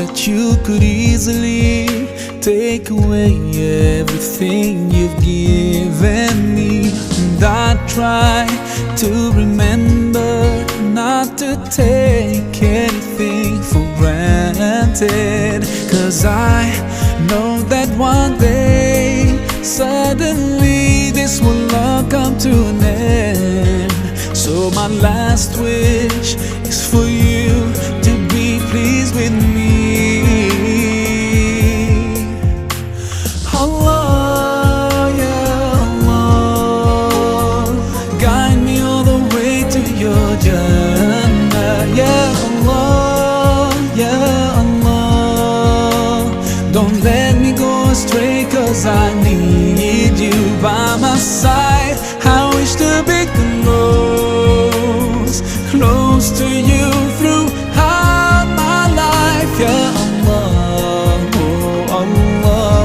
that you could easily take away everything you've given me. And I try to remember not to take anything for granted, 'cause I know that one day suddenly this will all come to an end. So my last wish is for you to be pleased with me. Allah, yeah Allah, guide me all the way to your Jannah. Yeah Allah, yeah Allah, don't let me go astray, 'cause I need you by my side. I wish to be close to you throughout my life. Yeah Allah, oh Allah,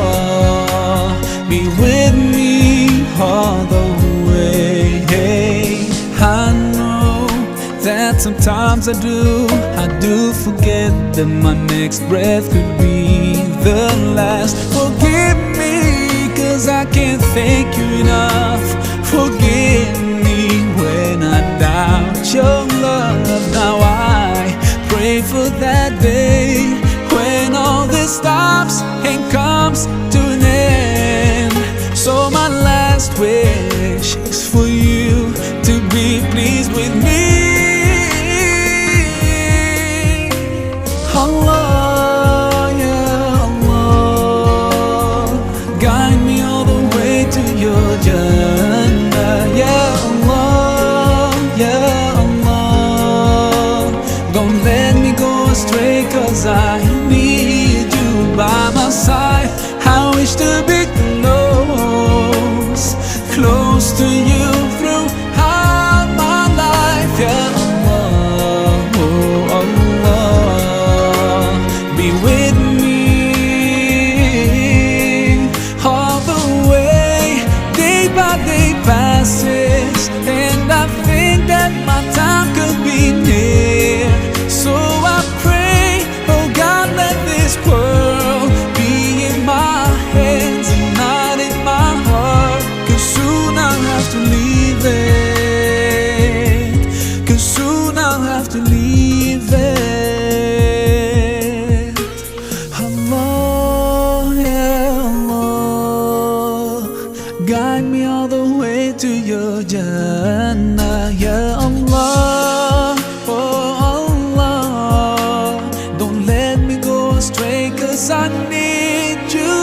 be with me all the way. I know that sometimes I do forget that my next breath could be the last. Forgive me, 'cause I can't thank you enough. Forgive me when I doubt your love. Now I pray for that day when all this stops and comes to an end. So my last wish is for you to be pleased with me. Allah, yeah Allah, guide me all the way to your Jannah. Yeah Allah, yeah Allah, don't let me go astray, 'cause I need you by my side. I wish to be close to you throughout my life. Yeah Allah, oh Allah, be with me all the way. Day by day passes, and I think that my time could be near. So I pray, oh God, let this world be in my hands and not in my heart, 'cause soon I'll have to leave it, 'cause soon I'll have to leave it. Allah, yeah Allah, guide me all the way to your Jannah. Yeah Allah, oh Allah, don't let me go astray, 'cause I need you.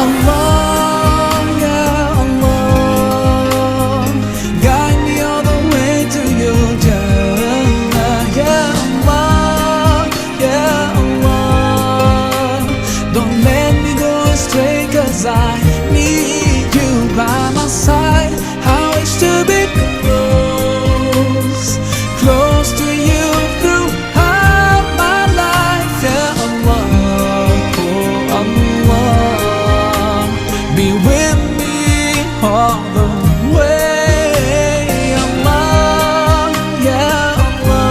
Allah, yeah Allah, guide me all the way to your Jannah. Yeah Allah, yeah Allah, don't let me go astray, 'cause I need you by my side. I wish to be close to you throughout my life. Yeah Allah, oh Allah, be with me all the way. Allah, yeah Allah,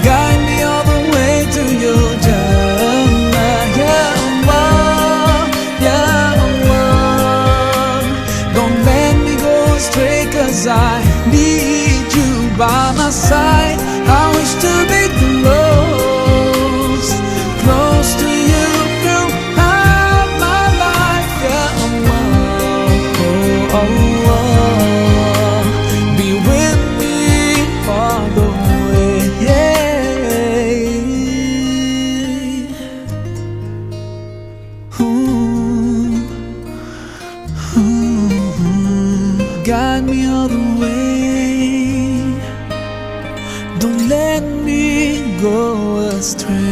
guide me all the way to your Jannah. Yeah Allah, yeah Allah, don't let me go astray, 'cause I need you by my side. I wish to be close to you throughout my life. Yeah Allah, oh Allah, be with me all the way. Guide me all the way, don't let me go astray.